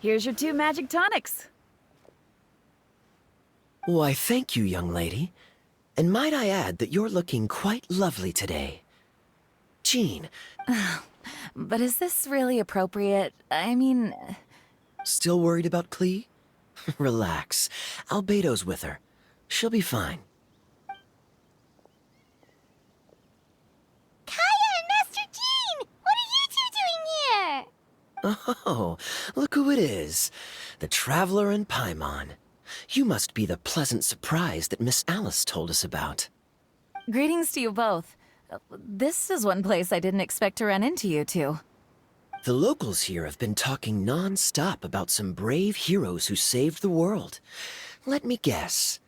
Here's your 2 magic tonics. Why, thank you, young lady. And might I add that you're looking quite lovely today. Jean. But is this really appropriate? I mean... Still worried about Klee? Relax. Albedo's with her. She'll be fine. Kaya and Master Jean! What are you two doing here? Oh, look who it is. The Traveler and Paimon. You must be the pleasant surprise that Miss Alice told us about. Greetings to you both. This is one place I didn't expect to run into you two. The locals here have been talking non-stop about some brave heroes who saved the world. Let me guess.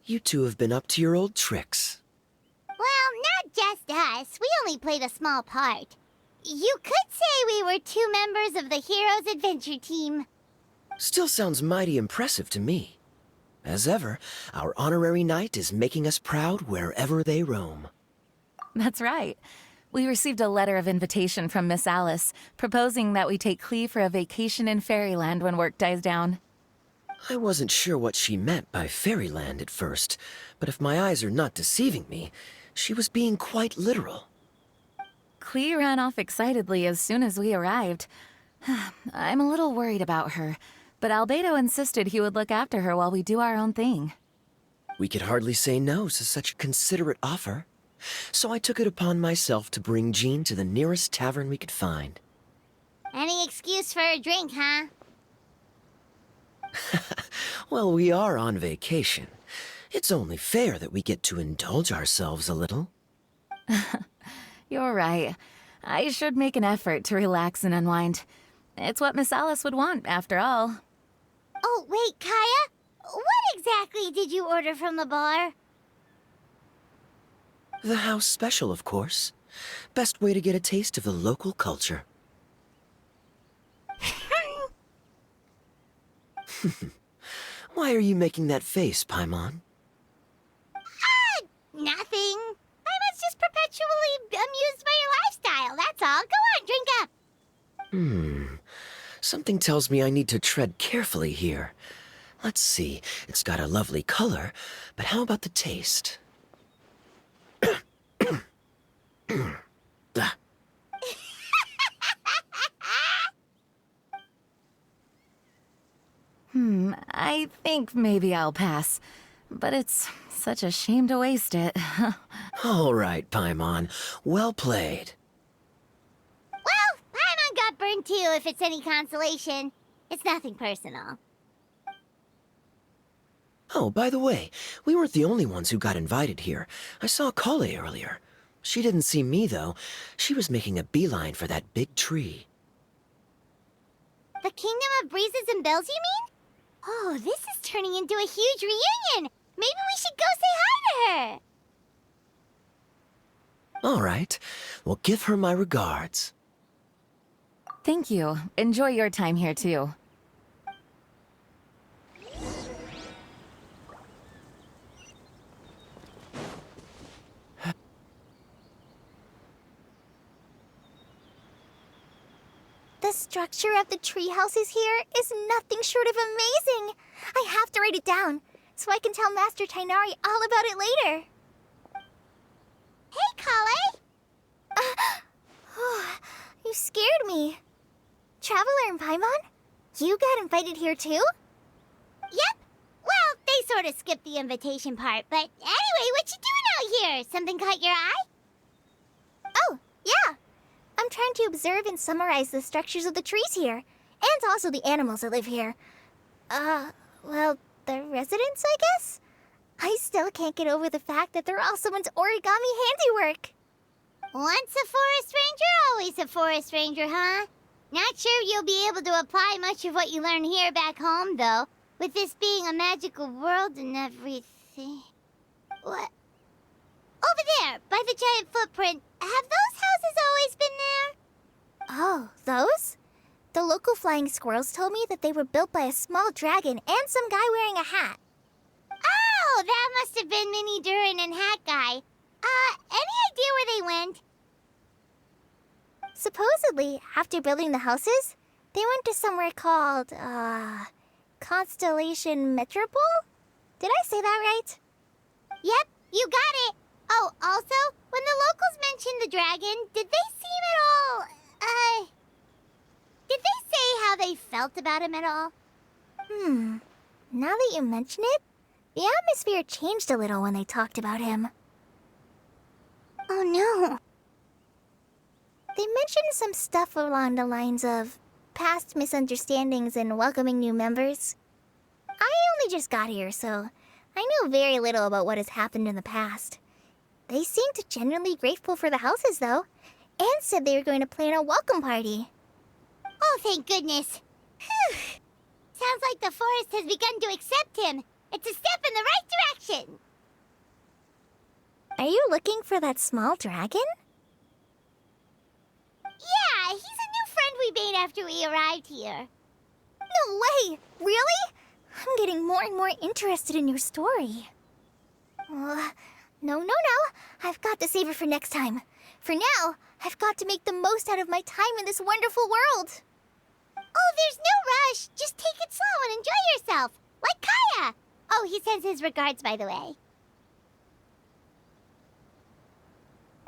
You two have been up to your old tricks. Well, not just us. We only played a small part. You could say we were 2 members of the Heroes Adventure Team. Still sounds mighty impressive to me. As ever, our honorary knight is making us proud wherever they roam. That's right. We received a letter of invitation from Miss Alice, proposing that we take Klee for a vacation in Fairyland when work dies down. I wasn't sure what she meant by Fairyland at first, but if my eyes are not deceiving me, she was being quite literal. Klee ran off excitedly as soon as we arrived. I'm a little worried about her, but Albedo insisted he would look after her while we do our own thing. We could hardly say no to such a considerate offer, so I took it upon myself to bring Jean to the nearest tavern we could find. Any excuse for a drink, huh? Well, we are on vacation. It's only fair that we get to indulge ourselves a little. You're right. I should make an effort to relax and unwind. It's what Miss Alice would want, after all. Oh, wait, Kaya? What exactly did you order from the bar? The house special, of course. Best way to get a taste of the local culture. Why are you making that face, Paimon? Nothing. I was just perpetually amused by your lifestyle, that's all. Go on, drink up. Something tells me I need to tread carefully here. Let's see, it's got a lovely color, but how about the taste? Ah. I think maybe I'll pass. But it's such a shame to waste it. All right, Paimon. Well played. Well, Paimon got burned too, if it's any consolation. It's nothing personal. Oh, by the way, we weren't the only ones who got invited here. I saw Kale earlier. She didn't see me, though. She was making a beeline for that big tree. The Kingdom of Breezes and Bells, you mean? Oh, this is turning into a huge reunion! Maybe we should go say hi to her! All right. Well, give her my regards. Thank you. Enjoy your time here, too. The structure of the tree houses here is nothing short of amazing! I have to write it down, so I can tell Master Tainari all about it later. Hey, Kale! You scared me. Traveler and Paimon? You got invited here too? Yep. Well, they sort of skipped the invitation part, but anyway, what you doing out here? Something caught your eye? Oh, yeah. I'm trying to observe and summarize the structures of the trees here, and also the animals that live here. Well, the residents, I guess? I still can't get over the fact that they're all someone's origami handiwork. Once a forest ranger, always a forest ranger, huh? Not sure you'll be able to apply much of what you learn here back home, though, with this being a magical world and everything. What? Over there, by the giant footprint, have those houses always been there? Oh, those? The local flying squirrels told me that they were built by a small dragon and some guy wearing a hat. Oh, that must have been Minnie Durin and Hat Guy. Any idea where they went? Supposedly, after building the houses, They went to somewhere called, Constellation Metropole? Did I say that right? Yep, you got it. Oh, also, when the locals mentioned the dragon, did they seem at all, did they say how they felt about him at all? Now that you mention it, the atmosphere changed a little when they talked about him. Oh no. They mentioned some stuff along the lines of past misunderstandings and welcoming new members. I only just got here, so I know very little about what has happened in the past. They seemed genuinely grateful for the houses, though, and said they were going to plan a welcome party. Oh, thank goodness. Phew. Sounds like the forest has begun to accept him. It's a step in the right direction. Are you looking for that small dragon? Yeah, he's a new friend we made after we arrived here. No way! Really? I'm getting more and more interested in your story. No. I've got to save it for next time. For now, I've got to make the most out of my time in this wonderful world. Oh, there's no rush. Just take it slow and enjoy yourself. Like Kaya. Oh, he sends his regards, by the way.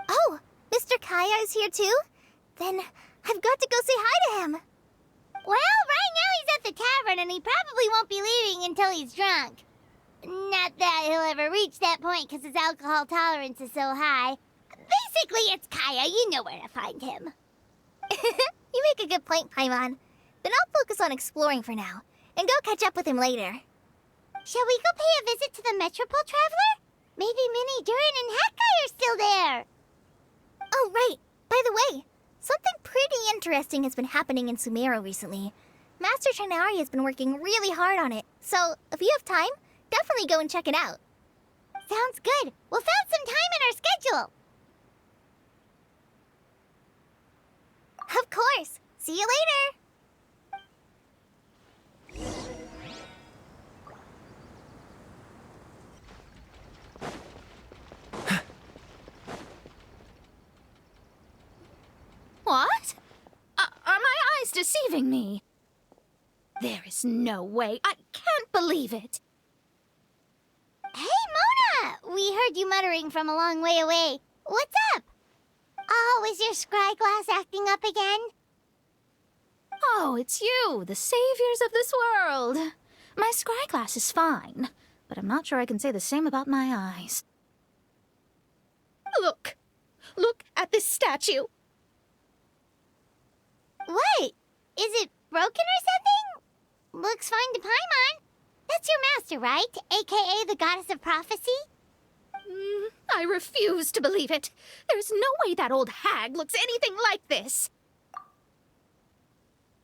Oh, Mr. Kaya is here too? Then I've got to go say hi to him. Well, right now he's at the tavern and he probably won't be leaving until he's drunk. Not that he'll ever reach that point because his alcohol tolerance is so high. Basically, it's Kaya. You know where to find him. You make a good point, Paimon. Then I'll focus on exploring for now and go catch up with him later. Shall we go pay a visit to the Metropole Traveler? Maybe Minnie, Durin, and Hatkai are still there. Oh, right. By the way, something pretty interesting has been happening in Sumeru recently. Master Shinari has been working really hard on it, so if you have time, definitely go and check it out. Sounds good. We'll find some time in our schedule. Of course. See you later. What? Are my eyes deceiving me? There is no way. I can't believe it. Hey, Mona! We heard you muttering from a long way away. What's up? Oh, is your scry glass acting up again? Oh, it's you, the saviors of this world. My scry glass is fine, but I'm not sure I can say the same about my eyes. Look! Look at this statue! What? Is it broken or something? Looks fine to Paimon. That's your master, right? AKA the goddess of prophecy? I refuse to believe it. There's no way that old hag looks anything like this.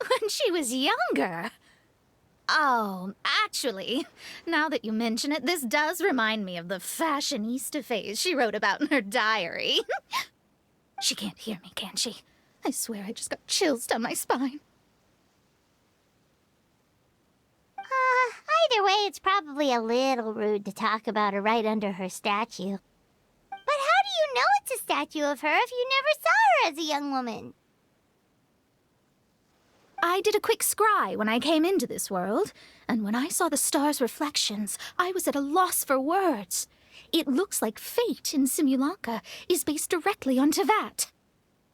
When she was younger. Oh, actually, now that you mention it, this does remind me of the fashionista phase she wrote about in her diary. She can't hear me, can she? I swear I just got chills down my spine. Either way, it's probably a little rude to talk about her right under her statue. But how do you know it's a statue of her if you never saw her as a young woman? I did a quick scry when I came into this world, and when I saw the stars' reflections, I was at a loss for words. It looks like fate in Simulanka is based directly on Tevat.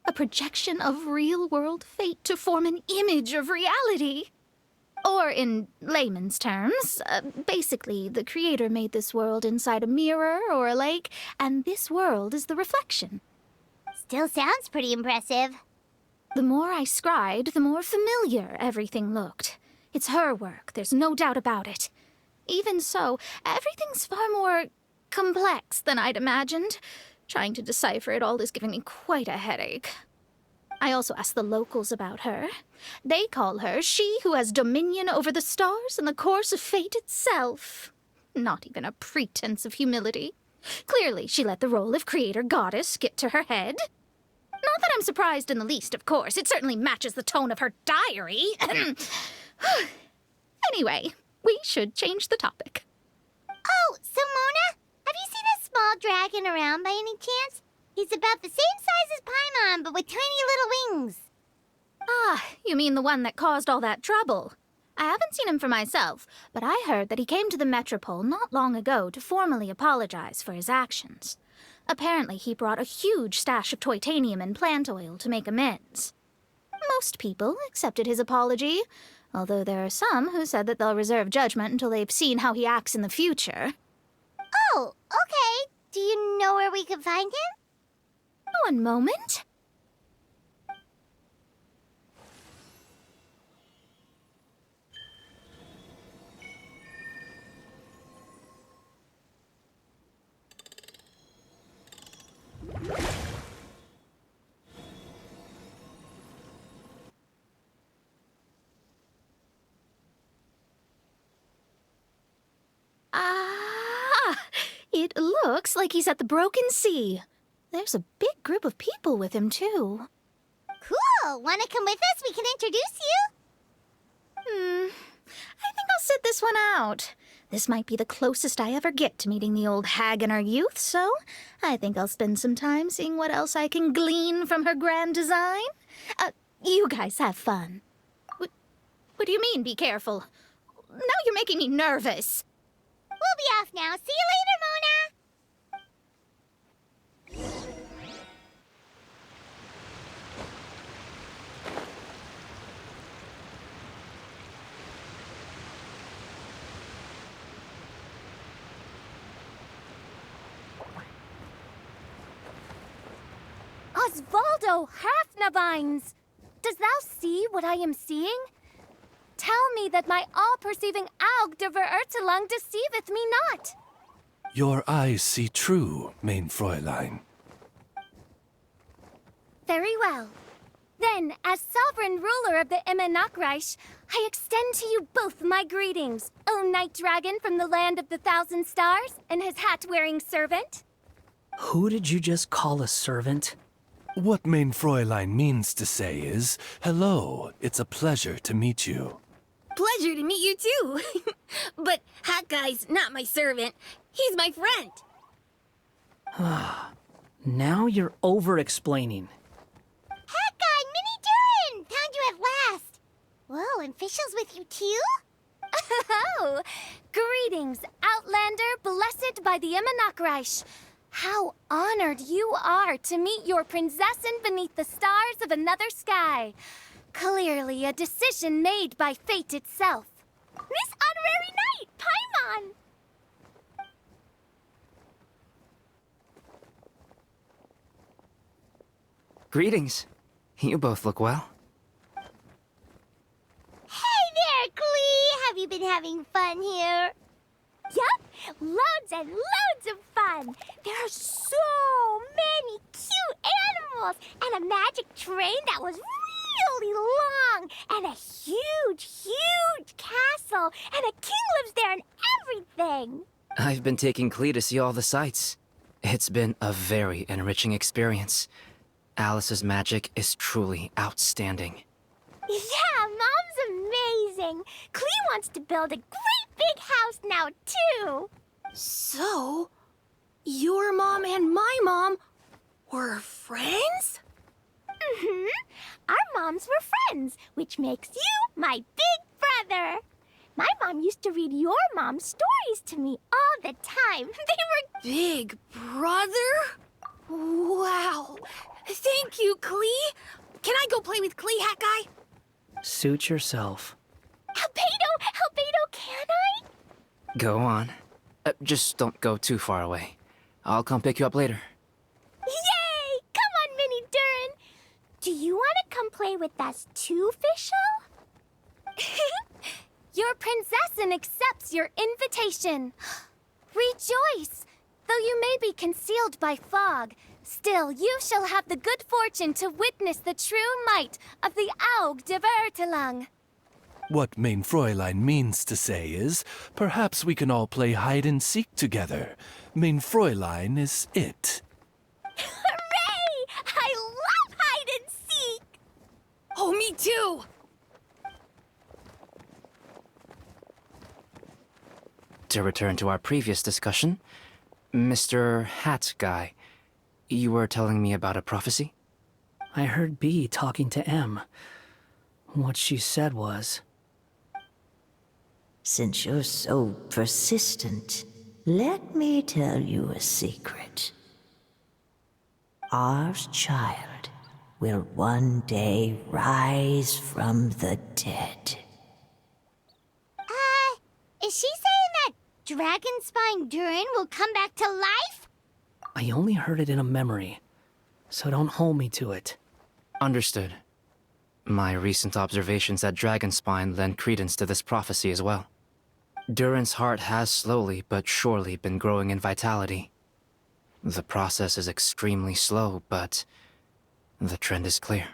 A projection of real-world fate to form an image of reality. Or in layman's terms, basically the creator made this world inside a mirror or a lake, and this world is the reflection. Still sounds pretty impressive. The more I scried, the more familiar everything looked. It's her work, there's no doubt about it. Even so, everything's far more complex than I'd imagined. Trying to decipher it all is giving me quite a headache. I also asked the locals about her. They call her she who has dominion over the stars and the course of fate itself. Not even a pretense of humility. Clearly, she let the role of creator goddess get to her head. Not that I'm surprised in the least, of course. It certainly matches the tone of her diary. Anyway, we should change the topic. Oh, so Mona, have you seen a small dragon around by any chance? He's about the same size as Paimon, but with tiny little wings. Ah, you mean the one that caused all that trouble? I haven't seen him for myself, but I heard that he came to the Metropole not long ago to formally apologize for his actions. Apparently, he brought a huge stash of Titanium and plant oil to make amends. Most people accepted his apology, although there are some who said that they'll reserve judgment until they've seen how he acts in the future. Oh, okay. Do you know where we can find him? One moment. It looks like he's at the Broken Sea. There's a big group of people with him, too. Cool. Wanna come with us? We can introduce you. I think I'll sit this one out. This might be the closest I ever get to meeting the old hag in her youth, so I think I'll spend some time seeing what else I can glean from her grand design. You guys have fun. What do you mean, be careful? Now you're making me nervous. We'll be off now. See you later, Mona. Osvaldo Halfnavines! Does thou see what I am seeing? Tell me that my all-perceiving Aug de Verurtelang deceiveth me not. Your eyes see true, mein Fräulein. Very well. Then, as sovereign ruler of the Immenachreich, I extend to you both my greetings, O Night Dragon from the land of the Thousand Stars and his hat-wearing servant. Who did you just call a servant? What mein Fräulein means to say is, hello, it's a pleasure to meet you. Pleasure to meet you too. But Hat Guy's not my servant. He's my friend. Now you're over-explaining. Hat Guy, Minnie Durin! Found you at last. Whoa, and Fishel's with you too? Oh, greetings, Outlander blessed by the Immenachreich. How honored you are to meet your prinzessin beneath the stars of another sky. Clearly a decision made by fate itself. Miss Honorary Knight, Paimon! Greetings. You both look well. Hey there, Klee! Have you been having fun here? Yup, loads and loads of fun. There are so many cute animals and a magic train that was really long and a huge, huge castle and a king lives there and everything. I've been taking Klee to see all the sights. It's been a very enriching experience. Alice's magic is truly outstanding. Yeah, Mom's amazing. Klee wants to build a great big house now, too. So, your mom and my mom were friends? Mm-hmm. Our moms were friends, which makes you my big brother. My mom used to read your mom's stories to me all the time. They were... Big brother? Wow. Thank you, Klee. Can I go play with Klee, Hat Guy? Suit yourself. Albedo, can I? Go on. Just don't go too far away. I'll come pick you up later. Yay! Come on, Minnie Durin. Do you want to come play with us too, Fischl? Your prinzessin accepts your invitation. Rejoice! Though you may be concealed by fog, still you shall have the good fortune to witness the true might of the Aug de Verurtelang. What mein Fräulein means to say is, perhaps we can all play hide-and-seek together. Mein Fräulein is it. Hooray! I love hide and seek! Oh, me too. To return to our previous discussion, Mr. Hat Guy, you were telling me about a prophecy? I heard B talking to M. What she said was, Since you're so persistent, let me tell you a secret. Our child will one day rise from the dead. Is she saying that Dragonspine Durin will come back to life? I only heard it in a memory, so don't hold me to it. Understood. My recent observations at Dragonspine lend credence to this prophecy as well. Durin's heart has slowly but surely been growing in vitality. The process is extremely slow, but the trend is clear.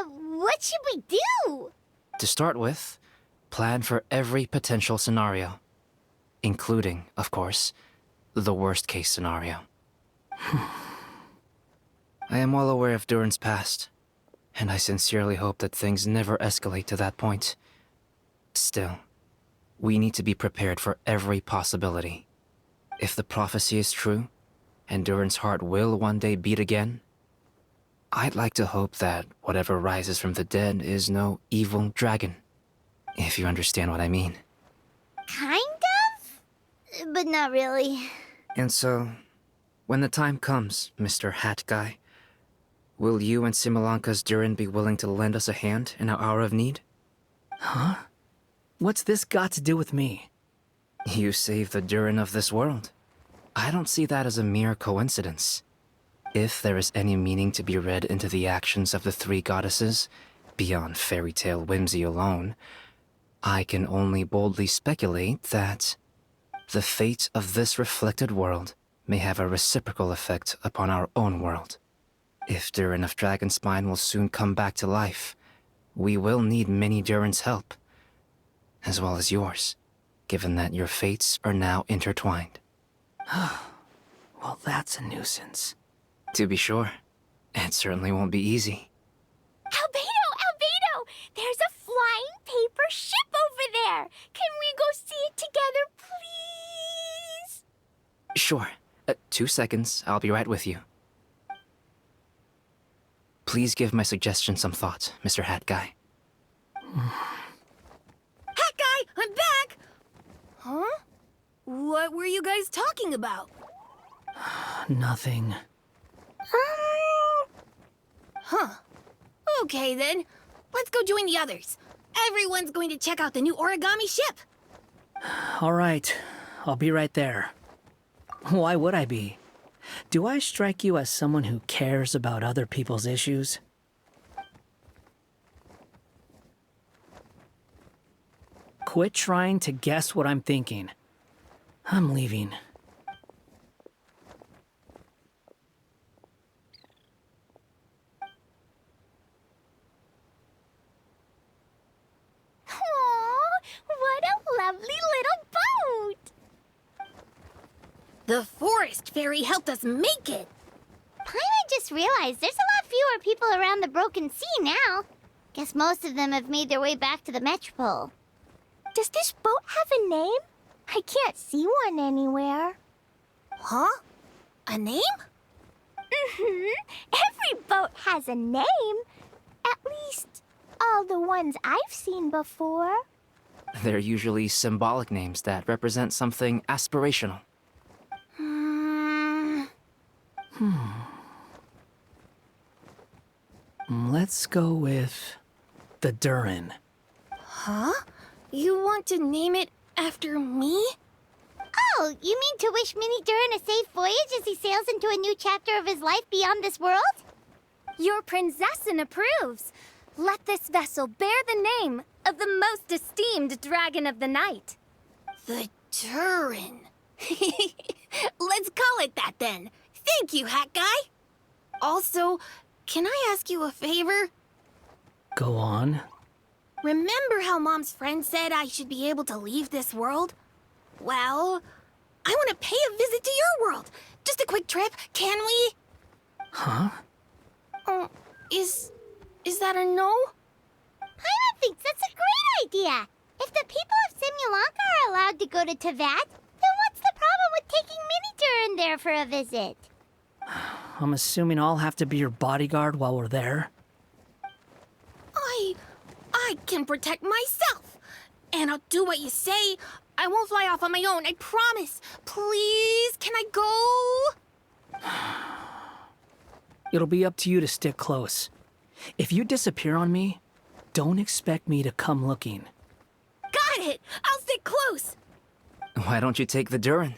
What should we do? To start with, plan for every potential scenario, including, of course, the worst-case scenario. I am well aware of Durin's past, and I sincerely hope that things never escalate to that point. Still, we need to be prepared for every possibility. If the prophecy is true, and Durin's heart will one day beat again, I'd like to hope that whatever rises from the dead is no evil dragon. If you understand what I mean. Kind of? But not really. And so, when the time comes, Mr. Hat Guy, will you and Simolanka's Durin be willing to lend us a hand in our hour of need? Huh? What's this got to do with me? You saved the Durin of this world. I don't see that as a mere coincidence. If there is any meaning to be read into the actions of the three goddesses, beyond fairy tale whimsy alone, I can only boldly speculate that the fate of this reflected world may have a reciprocal effect upon our own world. If Durin of Dragonspine will soon come back to life, we will need many Durin's help, as well as yours, given that your fates are now intertwined. Well, that's a nuisance. To be sure, it certainly won't be easy. Albedo! There's a flying paper ship over there! Can we go see it together, please? Sure. 2 seconds, I'll be right with you. Please give my suggestion some thought, Mr. Hat Guy. Hat Guy, I'm back! Huh? What were you guys talking about? Nothing. Huh. Okay then. Let's go join the others. Everyone's going to check out the new origami ship. All right, I'll be right there. Why would I be? Do I strike you as someone who cares about other people's issues? Quit trying to guess what I'm thinking. I'm leaving. Aww, what a lovely little boat! The forest fairy helped us make it. Paimon just realized there's a lot fewer people around the Broken Sea now. Guess most of them have made their way back to the Metropole. Does this boat have a name? I can't see one anywhere. Huh? A name? Every boat has a name. At least, all the ones I've seen before. They're usually symbolic names that represent something aspirational. Let's go with the Durin. Huh? You want to name it after me? Oh, you mean to wish Mini Durin a safe voyage as he sails into a new chapter of his life beyond this world? Your princessin approves. Let this vessel bear the name of the most esteemed dragon of the night. The Durin. Let's call it that then. Thank you, Hat Guy. Also, can I ask you a favor? Go on. Remember how Mom's friend said I should be able to leave this world? Well, I want to pay a visit to your world. Just a quick trip, can we? Huh? Is that a no? Paimon thinks that's a great idea. If the people of Simulanka are allowed to go to Teyvat, then what's the problem with taking Mini Durin there for a visit? I'm assuming I'll have to be your bodyguard while we're there. I I can protect myself. And I'll do what you say. I won't fly off on my own, I promise. Please, can I go? It'll be up to you to stick close. If you disappear on me, don't expect me to come looking. Got it! I'll stick close! Why don't you take the Durin?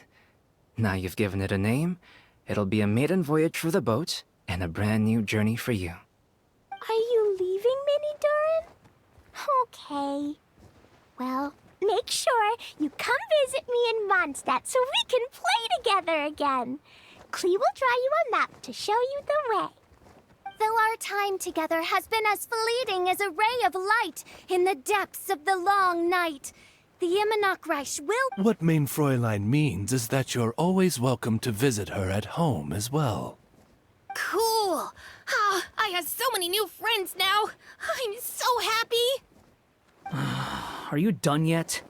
Now you've given it a name, it'll be a maiden voyage for the boat and a brand new journey for you. Are you leaving, Mini Durin? Okay. Well, make sure you come visit me in Mondstadt so we can play together again. Klee will draw you a map to show you the way. Though our time together has been as fleeting as a ray of light in the depths of the long night, the Immonakreich will... What Main Fräulein means is that you're always welcome to visit her at home as well. Cool! Ah, I have so many new friends now! I'm so happy! Are you done yet?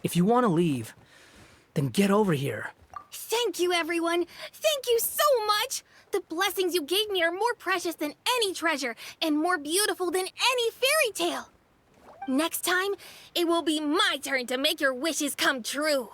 If you want to leave, then get over here. Thank you, everyone! Thank you so much! The blessings you gave me are more precious than any treasure, and more beautiful than any fairy tale! Next time, it will be my turn to make your wishes come true!